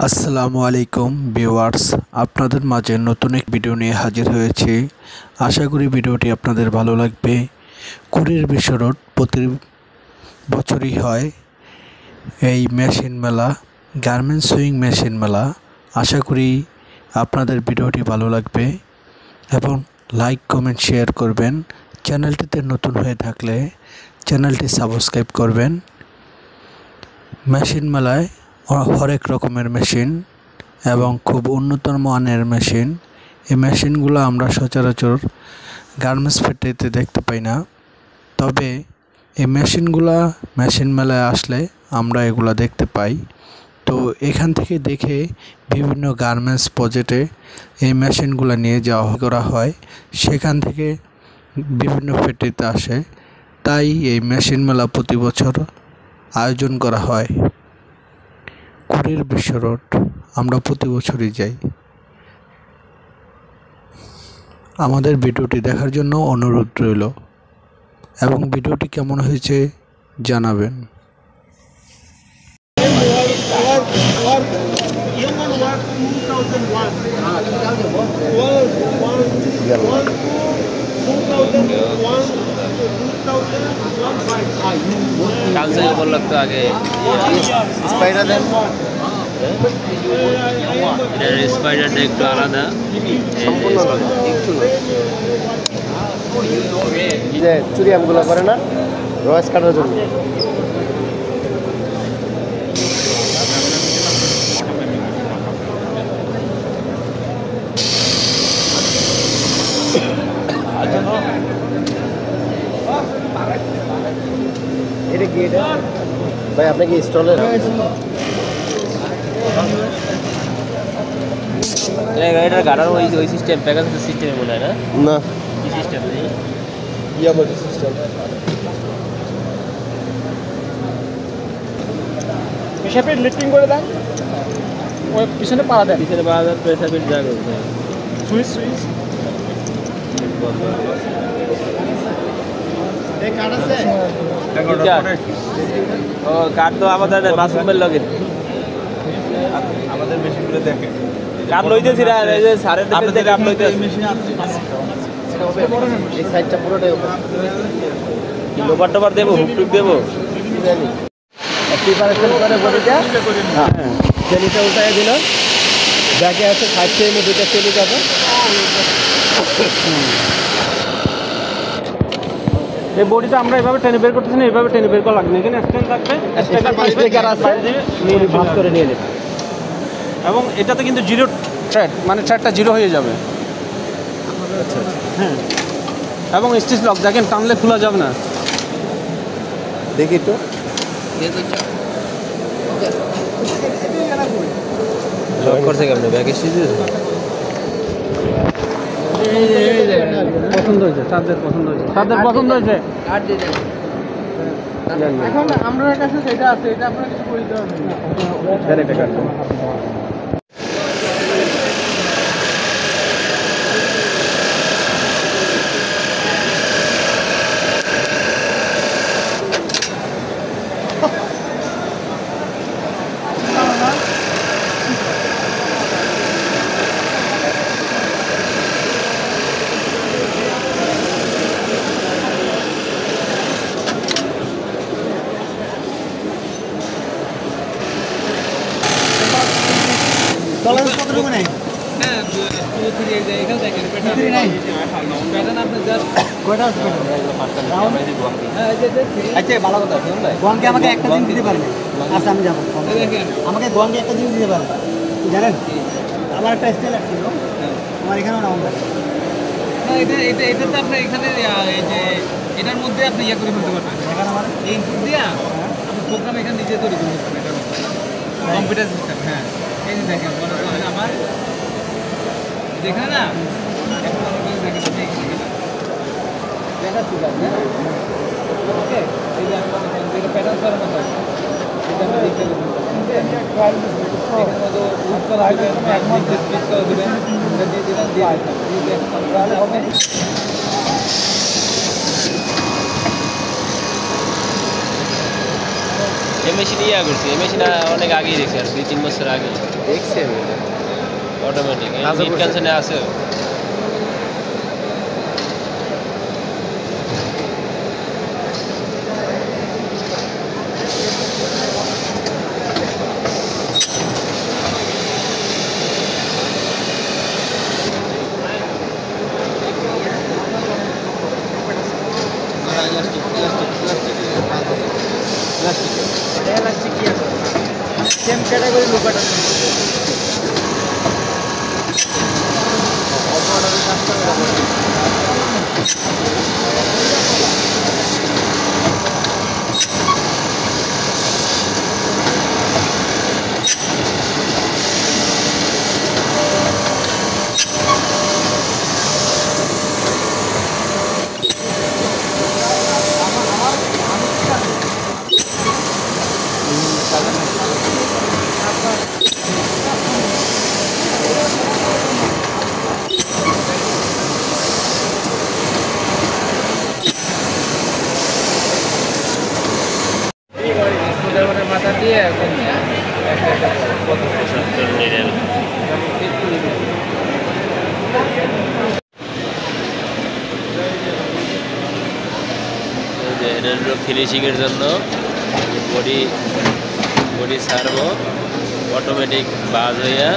আসসালামু আলাইকুম ভিউয়ার্স, আপনাদের মাঝে নতুন এক ভিডিও নিয়ে হাজির হয়েছি। আশা করি ভিডিওটি আপনাদের ভালো লাগবে। কুড়ির বিশ্ব রোড প্রতি বছরই হয় এই মেশিন মেলা, গার্মেন্টস সুইং মেশিন মেলা। আশা করি আপনাদের ভিডিওটি ভালো লাগবে এবং লাইক কমেন্ট শেয়ার করবেন। চ্যানেলটিতে নতুন হয়ে থাকলে চ্যানেলটি সাবস্ক্রাইব করবেন। মেশিন মেলায় হরেক রকমের মেশিন এবং খুব উন্নত মানের মেশিন। এই মেশিনগুলো আমরা সচরাচর গার্মেন্টস ফ্যাক্টরিতে দেখতে পাই না, তবে এই মেশিন মেলায় আসলে আমরা এগুলা দেখতে পাই। তো এখান থেকে দেখে বিভিন্ন গার্মেন্টস প্রজেক্টে এই মেশিনগুলো নিয়ে যাওয়া করা হয়, সেখান থেকে বিভিন্ন ফ্যাক্টরিতে আসে। তাই এই মেশিন মেলা প্রতি বছর আয়োজন করা হয়। কুড়ির বিশ্ব রোড আমরা প্রতি বছরই যাই। আমাদের ভিডিওটি দেখার জন্য অনুরোধ রইল এবং ভিডিওটি কেমন হয়েছে জানাবেন। কালচার বললাম তো আগে স্পাইডার দেন, স্পাইডারটা একটু আলাদা। যে চুরি আমগুলো করে না রয়েস কাটার জন্য। এটা কি এটা ভাই, আপনি কি স্টলের গাড়িটার গাড়ার ওই সিস্টেম প্যাকেজ সিস্টেমে মনে হয় না? না কি সিস্টেম নেই? ইয়ামাটি সিস্টেম। হিসাবে লিফটিং করে দেন, ওই পিছনে পাড়া দেন, পিছনে বাজার প্রেসার বিট যা করছে সুইচ সুইচ এই কার্ড আছে। ও কার্ড তো আমাদের মাসুমের লগে আমাদের মেশিনগুলো দেখে কার্ড লইতেছি না, এই যে সারের থেকে কার্ড লইতেছি। এই সাইডটা পুরোটাই ওপেন। লোবার টোবার দেবো, হুক টুক দেবো। প্রিপারেশন করে বডিটা, হ্যাঁ চেলিটা উল্টায় দিল, ব্যাগে আছে 5 সেমি দুটো চেলি যাবে। এই বডিটা আমরা এভাবে টেনে বের করতেছি না, এইভাবে টেনে বের করা লাগবে না। এখানে স্ট্যান্ড থাকবে, স্টিকার আছে, ভাগ করে নিয়ে নেবে। এবং এটাতে কিন্তু জিরো থ্রেড, মানে থ্রেডটা জিরো হয়ে যাবে। আচ্ছা আচ্ছা, হ্যাঁ, এবং স্টিচ লক দেখেন টানলে খোলা যাবে না। দেখি তো লক করছে কেমন ব্যাগে সিজে পছন্দ হয়েছে, সাদের পছন্দ হয়েছে, সাদের পছন্দ হয়েছে। এখন আমরা কাছে যেটা আছে এটা আপনার কিছু বলতে হবে না। টলারেন্স কতটুকু নেই? হ্যাঁ 2 3 এই যে এখানে দেখেন প্যাটার্ন নাই প্যাটার্ন আপনি জাস্ট কয়টা আছে হ্যাঁ এই যে আচ্ছা ভালো কথা শুনুন ভাই, গোয়ানকে আমাকে একটা জিনিস দিতে পারবে? আচ্ছা আমি যাবো, দেখেন আমাকে গোয়ানকে একটা জিনিস দিতে পারবে জানেন? আমার একটা স্টাইল আছে, আমার এখানেও নাম আছে। না এটা তো আপনি এখানে এই যে এটার মধ্যে আপনি ইয়া করে ফেলতে পারবেন। এখানে আমার এই ইনপুট দিয়া আপনি প্রোগ্রাম এখানে নিজে তৈরি করতে পারবেন। এটার কম্পিউটার সিস্টেম। হ্যাঁ এই যে দেখেন মনে করেন আমার দেখেন না দেখেন দেখাচ্ছি ওকে এই যে আমি মনে করেন যেটা প্যাটার্ন করার মতো এটা আমি দেখতে এখানে মতো উৎপাদ দেবেন, নির্দেশ ক্লিক করে দেবেন, এটা দিয়ে দিলেন, দিয়ে তাহলে হবে। এই মেশিন ইয়া করছি, এই মেশিন অনেক আগেই দেখছি, আর 2-3 বছর আগে দেখছি আমি। অটোমেটিক কাজও নিট করছে। কানসনে আছে। প্লাস্টিক কি আছে সেম ক্যাটাগরি লোকাটা মাথা দিয়ে এটা হলো ফিনিশিংয়ের জন্য বডি বডি সার্ভো অটোমেটিক বাজ হইয়া